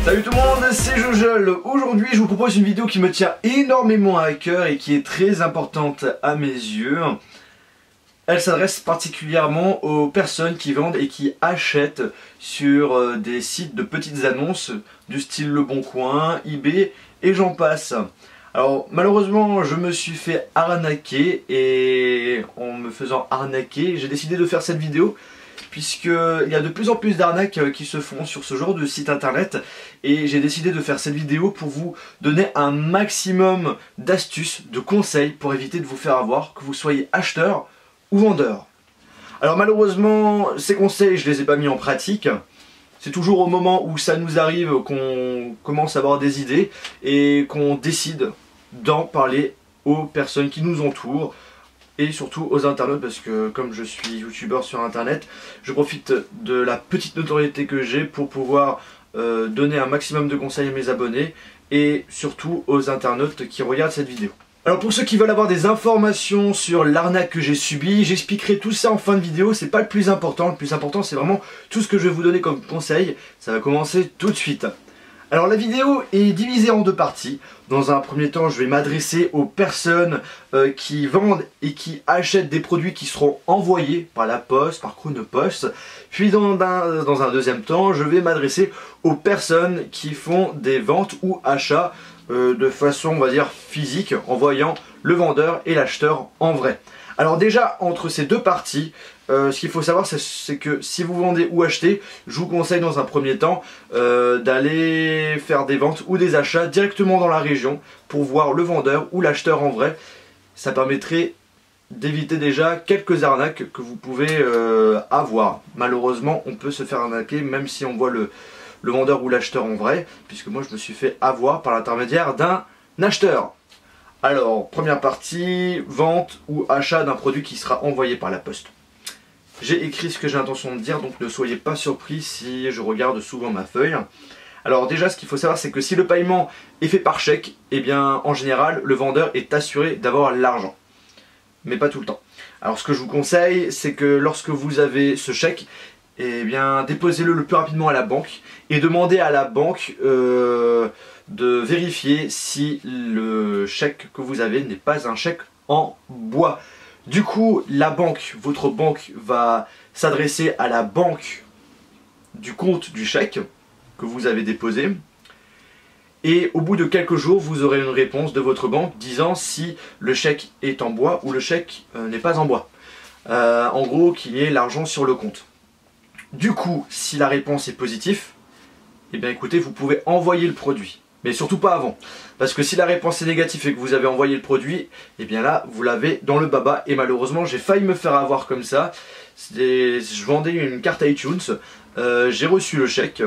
Salut tout le monde, c'est Jojol. Aujourd'hui je vous propose une vidéo qui me tient énormément à cœur et qui est très importante à mes yeux. Elle s'adresse particulièrement aux personnes qui vendent et qui achètent sur des sites de petites annonces du style Le Bon Coin, eBay et j'en passe. Alors malheureusement je me suis fait arnaquer et en me faisant arnaquer j'ai décidé de faire cette vidéo puisqu'il y a de plus en plus d'arnaques qui se font sur ce genre de site internet et j'ai décidé de faire cette vidéo pour vous donner un maximum d'astuces, de conseils pour éviter de vous faire avoir, que vous soyez acheteur ou vendeur. Alors malheureusement ces conseils je les ai pas mis en pratique. C'est toujours au moment où ça nous arrive qu'on commence à avoir des idées et qu'on décide d'en parler aux personnes qui nous entourent et surtout aux internautes, parce que comme je suis youtubeur sur internet, je profite de la petite notoriété que j'ai pour pouvoir donner un maximum de conseils à mes abonnés et surtout aux internautes qui regardent cette vidéo. Alors pour ceux qui veulent avoir des informations sur l'arnaque que j'ai subie, j'expliquerai tout ça en fin de vidéo, c'est pas le plus important c'est vraiment tout ce que je vais vous donner comme conseil. Ça va commencer tout de suite. Alors la vidéo est divisée en deux parties. Dans un premier temps je vais m'adresser aux personnes qui vendent et qui achètent des produits qui seront envoyés par la poste, par Chronopost. Puis dans un deuxième temps je vais m'adresser aux personnes qui font des ventes ou achats de façon on va dire physique, en voyant le vendeur et l'acheteur en vrai. Alors déjà entre ces deux parties, ce qu'il faut savoir c'est que si vous vendez ou achetez, je vous conseille dans un premier temps d'aller faire des ventes ou des achats directement dans la région pour voir le vendeur ou l'acheteur en vrai. Ça permettrait d'éviter déjà quelques arnaques que vous pouvez avoir. Malheureusement on peut se faire arnaquer même si on voit le vendeur ou l'acheteur en vrai, puisque moi je me suis fait avoir par l'intermédiaire d'un acheteur. Alors, première partie, vente ou achat d'un produit qui sera envoyé par la poste. J'ai écrit ce que j'ai l'intention de dire, donc ne soyez pas surpris si je regarde souvent ma feuille. Alors déjà, ce qu'il faut savoir, c'est que si le paiement est fait par chèque, eh bien en général, le vendeur est assuré d'avoir l'argent. Mais pas tout le temps. Alors ce que je vous conseille, c'est que lorsque vous avez ce chèque, eh bien déposez-le le plus rapidement à la banque et demandez à la banque de vérifier si le chèque que vous avez n'est pas un chèque en bois. Du coup la banque, votre banque va s'adresser à la banque du compte du chèque que vous avez déposé et au bout de quelques jours vous aurez une réponse de votre banque disant si le chèque est en bois ou le chèque n'est pas en bois. En gros qu'il y ait l'argent sur le compte. Du coup, si la réponse est positive, eh bien écoutez, vous pouvez envoyer le produit. Mais surtout pas avant. Parce que si la réponse est négative et que vous avez envoyé le produit, eh bien là, vous l'avez dans le baba. Et malheureusement, j'ai failli me faire avoir comme ça. Je vendais une carte iTunes, j'ai reçu le chèque,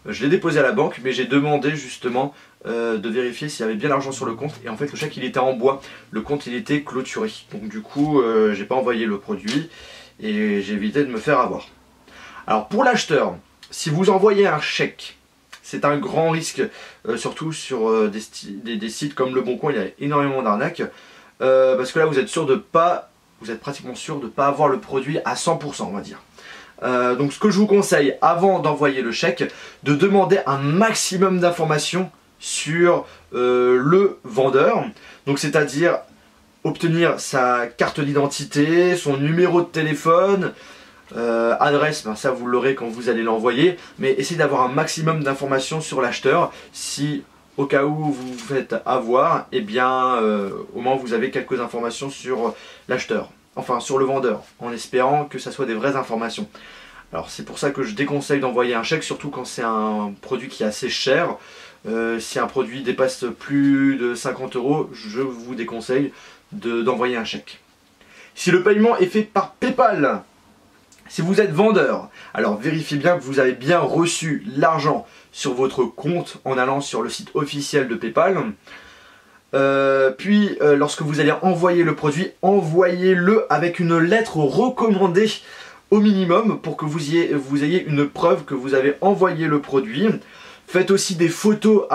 je l'ai déposé à la banque, mais j'ai demandé justement de vérifier s'il y avait bien l'argent sur le compte. Et en fait, le chèque, il était en bois. Le compte, il était clôturé. Donc du coup, j'ai pas envoyé le produit et j'ai évité de me faire avoir. Alors pour l'acheteur, si vous envoyez un chèque, c'est un grand risque, surtout sur des sites comme Le Bon Coin, il y a énormément d'arnaques, parce que là vous êtes pratiquement sûr de ne pas avoir le produit à 100% on va dire. Donc ce que je vous conseille avant d'envoyer le chèque, de demander un maximum d'informations sur le vendeur, donc c'est-à-dire obtenir sa carte d'identité, son numéro de téléphone, adresse, ben ça vous l'aurez quand vous allez l'envoyer, mais essayez d'avoir un maximum d'informations sur l'acheteur, si au cas où vous vous faites avoir, et eh bien au moins vous avez quelques informations sur l'acheteur, enfin sur le vendeur, en espérant que ça soit des vraies informations. Alors c'est pour ça que je déconseille d'envoyer un chèque, surtout quand c'est un produit qui est assez cher. Si un produit dépasse plus de 50 €, je vous déconseille d'envoyer un chèque. Si le paiement est fait par PayPal, si vous êtes vendeur, alors vérifiez bien que vous avez bien reçu l'argent sur votre compte en allant sur le site officiel de PayPal. Puis lorsque vous allez envoyer le produit, envoyez-le avec une lettre recommandée au minimum pour que vous ayez une preuve que vous avez envoyé le produit. Faites aussi des photos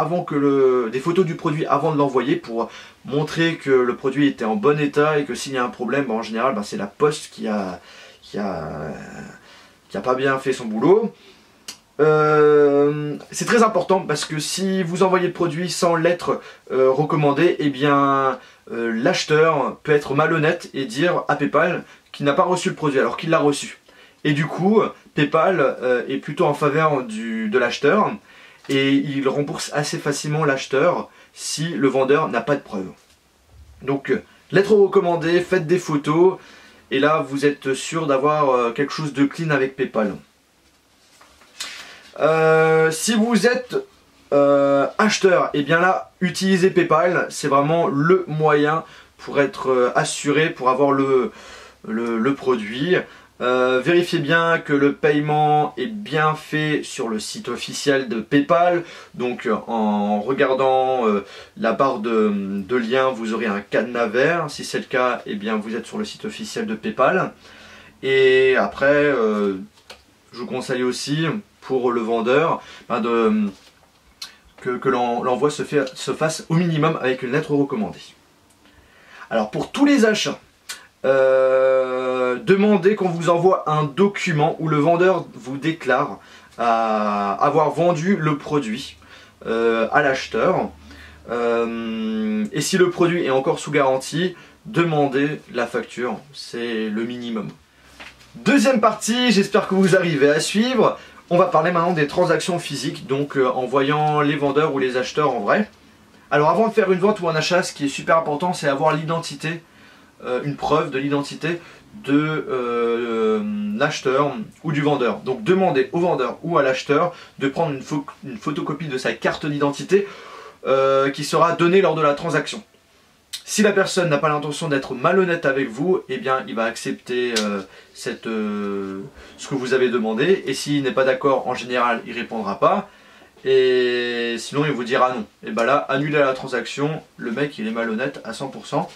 du produit avant de l'envoyer pour montrer que le produit était en bon état et que s'il y a un problème, en général c'est la poste qui a pas bien fait son boulot. c'est très important parce que si vous envoyez le produit sans lettre recommandée, eh bien l'acheteur peut être malhonnête et dire à PayPal qu'il n'a pas reçu le produit alors qu'il l'a reçu. Et du coup, PayPal est plutôt en faveur de l'acheteur et il rembourse assez facilement l'acheteur si le vendeur n'a pas de preuves. Donc, lettre recommandée, faites des photos et là vous êtes sûr d'avoir quelque chose de clean avec PayPal. Si vous êtes acheteur, et bien là, utilisez PayPal, c'est vraiment le moyen pour être assuré, pour avoir le produit. Vérifiez bien que le paiement est bien fait sur le site officiel de PayPal. Donc en regardant la barre de lien, vous aurez un cadenas vert. Si c'est le cas, eh bien vous êtes sur le site officiel de PayPal. Et après, je vous conseille aussi pour le vendeur que l'envoi se fasse au minimum avec une lettre recommandée. Alors pour tous les achats, demandez qu'on vous envoie un document où le vendeur vous déclare avoir vendu le produit à l'acheteur. Et si le produit est encore sous garantie, demandez la facture, c'est le minimum. Deuxième partie, j'espère que vous arrivez à suivre. On va parler maintenant des transactions physiques, donc en voyant les vendeurs ou les acheteurs en vrai. Alors avant de faire une vente ou un achat, ce qui est super important, c'est avoir l'identité, une preuve de l'identité de l'acheteur ou du vendeur. Donc demandez au vendeur ou à l'acheteur de prendre une photocopie de sa carte d'identité qui sera donnée lors de la transaction. Si la personne n'a pas l'intention d'être malhonnête avec vous, eh bien il va accepter ce que vous avez demandé. Et s'il n'est pas d'accord, en général, il ne répondra pas. Et sinon, il vous dira non. Et bien là, annulez la transaction. Le mec, il est malhonnête à 100%.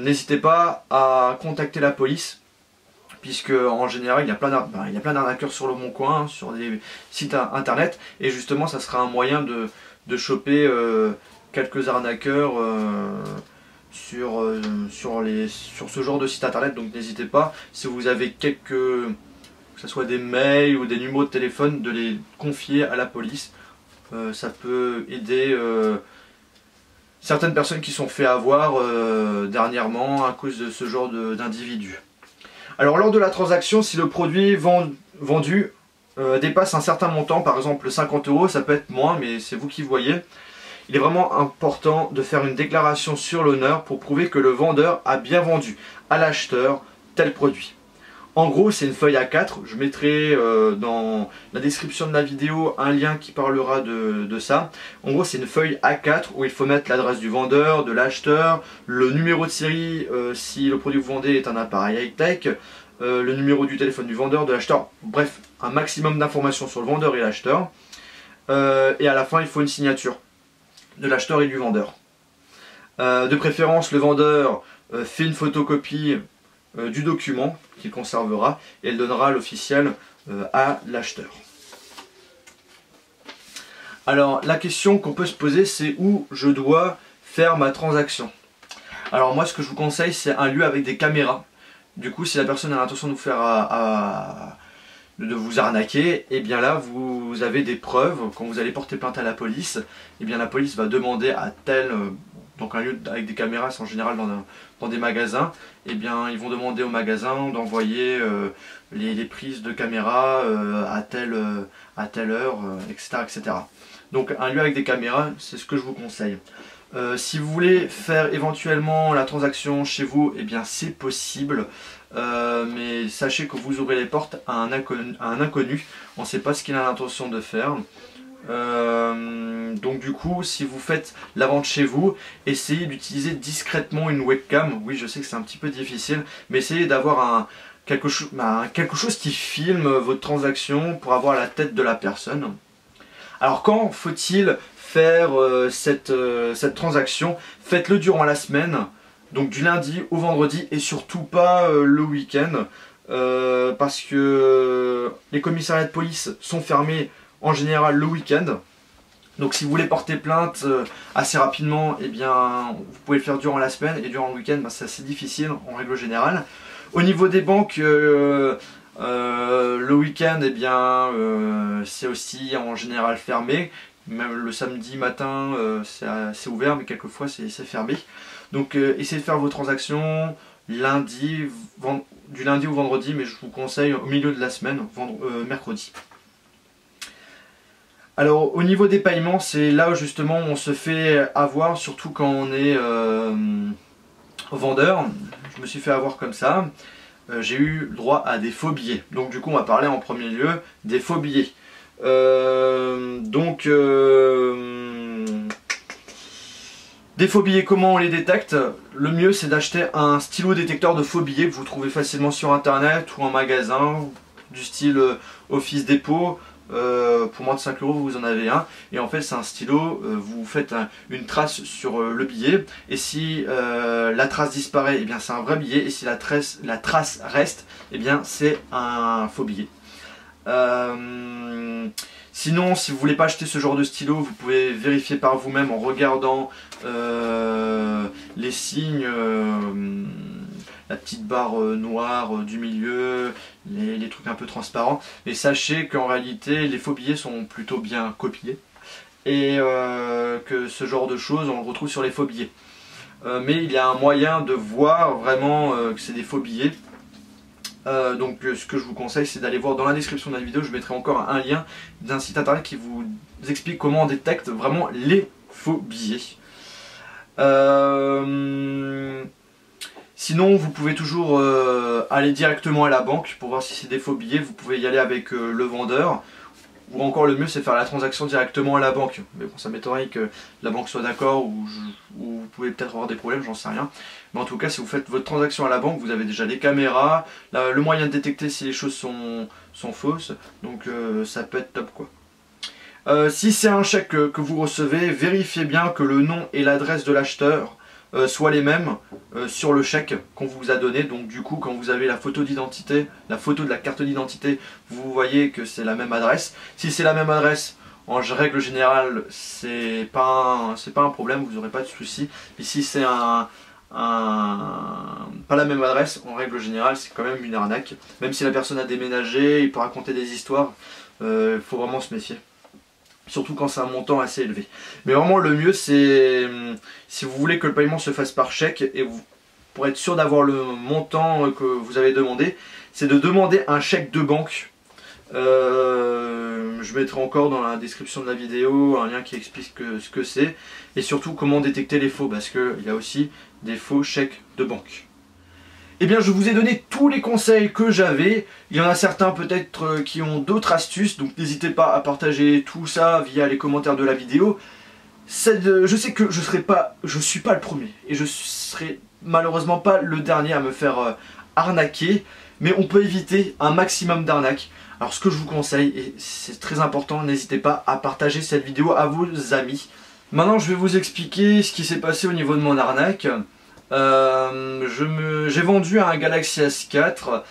N'hésitez pas à contacter la police. Puisque en général, il y a plein d'arnaqueurs sur le Bon Coin, sur des sites internet. Et justement, ça sera un moyen de choper quelques arnaqueurs sur ce genre de site internet. Donc n'hésitez pas, si vous avez que ce soit des mails ou des numéros de téléphone, de les confier à la police. Ça peut aider certaines personnes qui sont fait avoir dernièrement à cause de ce genre d'individus. Alors lors de la transaction, si le produit vendu dépasse un certain montant, par exemple 50 €, ça peut être moins, mais c'est vous qui voyez. Il est vraiment important de faire une déclaration sur l'honneur pour prouver que le vendeur a bien vendu à l'acheteur tel produit. En gros, c'est une feuille A4. Je mettrai dans la description de la vidéo un lien qui parlera de ça. En gros, c'est une feuille A4 où il faut mettre l'adresse du vendeur, de l'acheteur, le numéro de série si le produit que vous vendez est un appareil high-tech, le numéro du téléphone du vendeur, de l'acheteur. Bref, un maximum d'informations sur le vendeur et l'acheteur. Et à la fin, il faut une signature de l'acheteur et du vendeur. De préférence, le vendeur fait une photocopie du document qu'il conservera et elle donnera l'officiel à l'acheteur. Alors la question qu'on peut se poser, c'est où je dois faire ma transaction. Alors moi, ce que je vous conseille, c'est un lieu avec des caméras. Du coup, si la personne a l'intention de vous faire de vous arnaquer, et bien là vous avez des preuves. Quand vous allez porter plainte à la police, et bien la police va demander à tel, donc un lieu avec des caméras, c'est en général dans des magasins, et bien ils vont demander au magasin d'envoyer les prises de caméra à telle heure, etc., etc. Donc un lieu avec des caméras, c'est ce que je vous conseille. Si vous voulez faire éventuellement la transaction chez vous, et bien c'est possible. Mais sachez que vous ouvrez les portes à un inconnu. On ne sait pas ce qu'il a l'intention de faire. Donc du coup, si vous faites la vente chez vous, essayez d'utiliser discrètement une webcam. Oui, je sais que c'est un petit peu difficile, mais essayez d'avoir quelque chose qui filme votre transaction pour avoir la tête de la personne. Alors quand faut-il faire cette transaction? Faites-le durant la semaine. Donc du lundi au vendredi et surtout pas le week-end parce que les commissariats de police sont fermés en général le week-end. Donc si vous voulez porter plainte assez rapidement, eh bien vous pouvez le faire durant la semaine, et durant le week-end c'est assez difficile en règle générale. Au niveau des banques, le Le week-end, eh bien, c'est aussi en général fermé. Même le samedi matin, c'est ouvert, mais quelquefois c'est fermé. Donc essayez de faire vos transactions du lundi au vendredi, mais je vous conseille au milieu de la semaine, mercredi. Alors au niveau des paiements, c'est là où justement on se fait avoir, surtout quand on est vendeur. Je me suis fait avoir comme ça. J'ai eu le droit à des faux billets. Donc du coup on va parler en premier lieu des faux billets. Des faux billets, comment on les détecte? Le mieux c'est d'acheter un stylo détecteur de faux billets que vous trouvez facilement sur internet ou en magasin, du style Office Dépôt. Pour moins de 5 € vous en avez un, et en fait c'est un stylo, vous faites une trace sur le billet, et si la trace disparaît, et bien c'est un vrai billet, et si la trace reste, et bien c'est un faux billet. Sinon, si vous voulez pas acheter ce genre de stylo, vous pouvez vérifier par vous-même en regardant les signes, la petite barre noire du milieu, les trucs un peu transparents. Mais sachez qu'en réalité, les faux billets sont plutôt bien copiés et que ce genre de choses, on le retrouve sur les faux billets. Mais il y a un moyen de voir vraiment que c'est des faux billets. Donc ce que je vous conseille, c'est d'aller voir dans la description de la vidéo, je mettrai encore un lien d'un site internet qui vous explique comment on détecte vraiment les faux billets. Sinon, vous pouvez toujours aller directement à la banque pour voir si c'est des faux billets. Vous pouvez y aller avec le vendeur, ou encore le mieux c'est faire la transaction directement à la banque. Mais bon, ça m'étonnerait que la banque soit d'accord, ou vous pouvez peut-être avoir des problèmes, j'en sais rien. Mais en tout cas, si vous faites votre transaction à la banque, vous avez déjà les caméras, le moyen de détecter si les choses sont fausses, donc ça peut être top quoi. Si c'est un chèque que vous recevez, vérifiez bien que le nom et l'adresse de l'acheteur soient les mêmes sur le chèque qu'on vous a donné. Donc du coup, quand vous avez la photo d'identité, la photo de la carte d'identité, vous voyez que c'est la même adresse. Si c'est la même adresse, en règle générale, c'est pas un problème, vous n'aurez pas de soucis. Et si c'est pas la même adresse, en règle générale, c'est quand même une arnaque. Même si la personne a déménagé, il peut raconter des histoires, il faut vraiment se méfier. Surtout quand c'est un montant assez élevé. Mais vraiment le mieux c'est, si vous voulez que le paiement se fasse par chèque, et pour être sûr d'avoir le montant que vous avez demandé, c'est de demander un chèque de banque. Je mettrai encore dans la description de la vidéo un lien qui explique ce que c'est, et surtout comment détecter les faux, parce qu'il y a aussi des faux chèques de banque. Eh bien, je vous ai donné tous les conseils que j'avais. Il y en a certains peut-être qui ont d'autres astuces, donc n'hésitez pas à partager tout ça via les commentaires de la vidéo. Je sais que je suis pas le premier, et je serai malheureusement pas le dernier à me faire arnaquer, mais on peut éviter un maximum d'arnaques. Alors ce que je vous conseille, et c'est très important, n'hésitez pas à partager cette vidéo à vos amis. Maintenant, je vais vous expliquer ce qui s'est passé au niveau de mon arnaque. J'ai vendu un Galaxy S4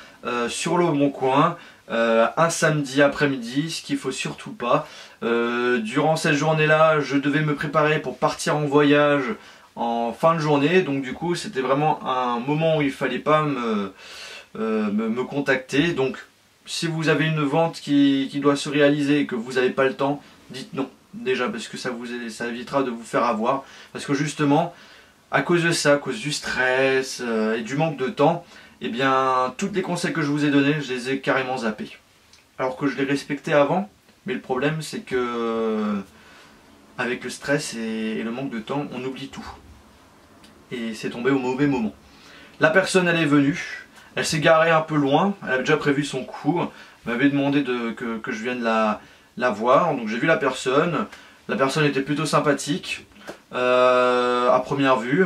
sur le Bon Coin un samedi après-midi, ce qu'il faut surtout pas. Durant cette journée-là, je devais me préparer pour partir en voyage en fin de journée, donc du coup c'était vraiment un moment où il fallait pas me contacter. Donc si vous avez une vente qui doit se réaliser et que vous n'avez pas le temps, dites non déjà, parce que ça évitera de vous faire avoir, parce que justement à cause de ça, à cause du stress et du manque de temps, eh bien, tous les conseils que je vous ai donnés, je les ai carrément zappés. Alors que je les respectais avant, mais le problème c'est que avec le stress et le manque de temps, on oublie tout. Et c'est tombé au mauvais moment. La personne, elle est venue, elle s'est garée un peu loin, elle avait déjà prévu son coup, elle m'avait demandé que je vienne la voir, donc j'ai vu la personne était plutôt sympathique. À première vue,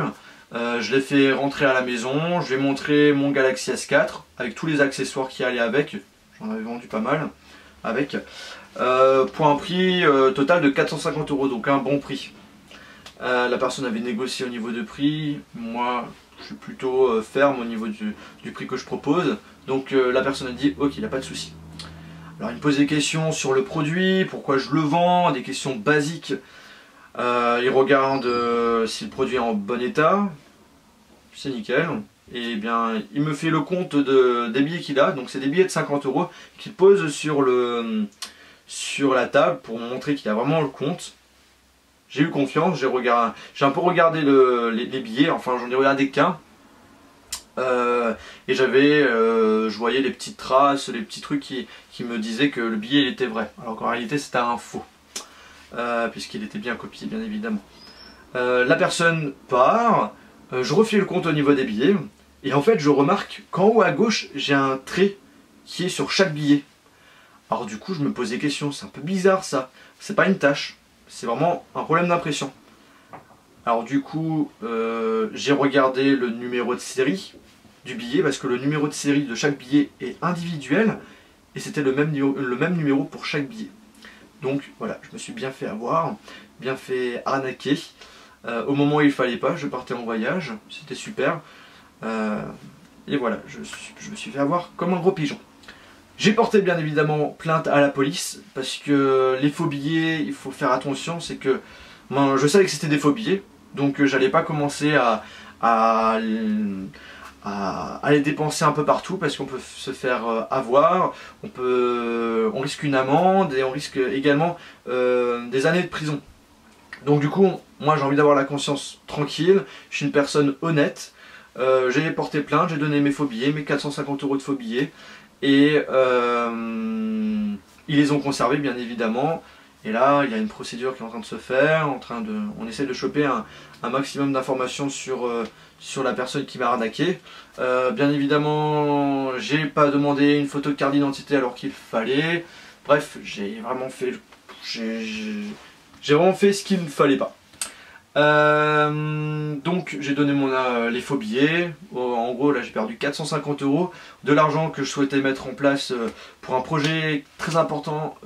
je l'ai fait rentrer à la maison, je lui ai montré mon Galaxy S4 avec tous les accessoires qui allaient avec, j'en avais vendu pas mal avec, pour un prix total de 450 €, donc un bon prix. La personne avait négocié au niveau de prix, moi je suis plutôt ferme au niveau du prix que je propose, donc la personne a dit ok, il n'y a pas de souci. Alors il me pose des questions sur le produit, pourquoi je le vends, des questions basiques. Il regarde si le produit est en bon état, c'est nickel. Et bien il me fait le compte des billets qu'il a, donc c'est des billets de 50 € qu'il pose sur la table pour montrer qu'il a vraiment le compte. J'ai eu confiance, j'ai un peu regardé les billets, enfin j'en ai regardé qu'un. Et je voyais les petites traces, les petits trucs qui me disaient que le billet il était vrai, alors qu'en réalité c'était un faux, puisqu'il était bien copié bien évidemment. La personne part, je refais le compte au niveau des billets, et en fait je remarque qu'en haut à gauche j'ai un trait qui est sur chaque billet. Alors du coup je me pose des questions, c'est un peu bizarre ça, c'est pas une tâche, c'est vraiment un problème d'impression. Alors du coup j'ai regardé le numéro de série du billet, parce que le numéro de série de chaque billet est individuel, et c'était le même numéro pour chaque billet. Donc voilà, je me suis bien fait avoir, bien fait arnaquer. Au moment où il fallait pas, je partais en voyage, c'était super. Et voilà, je me suis fait avoir comme un gros pigeon. J'ai porté bien évidemment plainte à la police, parce que les faux billets, il faut faire attention, c'est que je savais que c'était des faux billets, donc j'allais pas commencer à les dépenser un peu partout, parce qu'on peut se faire avoir, on risque une amende et on risque également des années de prison. Donc du coup, moi j'ai envie d'avoir la conscience tranquille, je suis une personne honnête, j'ai porté plainte, j'ai donné mes faux billets, mes 450 € de faux billets, et ils les ont conservés bien évidemment. Et là, il y a une procédure qui est en train de se faire, on essaie de choper un maximum d'informations sur la personne qui m'a arnaqué. Bien évidemment, j'ai pas demandé une photo de carte d'identité alors qu'il fallait. Bref, j'ai vraiment fait ce qu'il ne fallait pas. Donc j'ai donné les faux billets. En gros là j'ai perdu 450 €, de l'argent que je souhaitais mettre en place pour un projet très important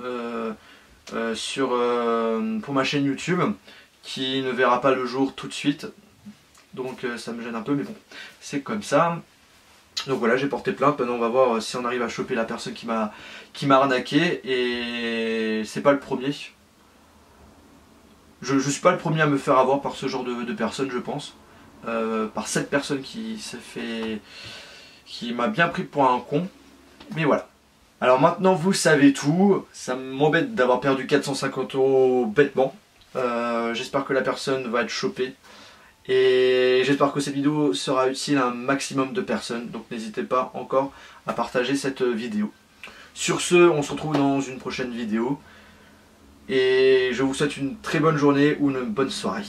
pour ma chaîne YouTube, qui ne verra pas le jour tout de suite. Donc ça me gêne un peu, mais bon, c'est comme ça. Donc voilà, j'ai porté plainte. Maintenant on va voir si on arrive à choper la personne qui m'a arnaqué. Et c'est pas le premier. Je suis pas le premier à me faire avoir par ce genre de personnes, je pense. Par cette personne qui m'a bien pris pour un con. Mais voilà. Alors maintenant vous savez tout. Ça m'embête d'avoir perdu 450 € bêtement. J'espère que la personne va être chopée. Et j'espère que cette vidéo sera utile à un maximum de personnes. Donc n'hésitez pas encore à partager cette vidéo. Sur ce, on se retrouve dans une prochaine vidéo. Et je vous souhaite une très bonne journée ou une bonne soirée.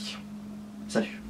Salut!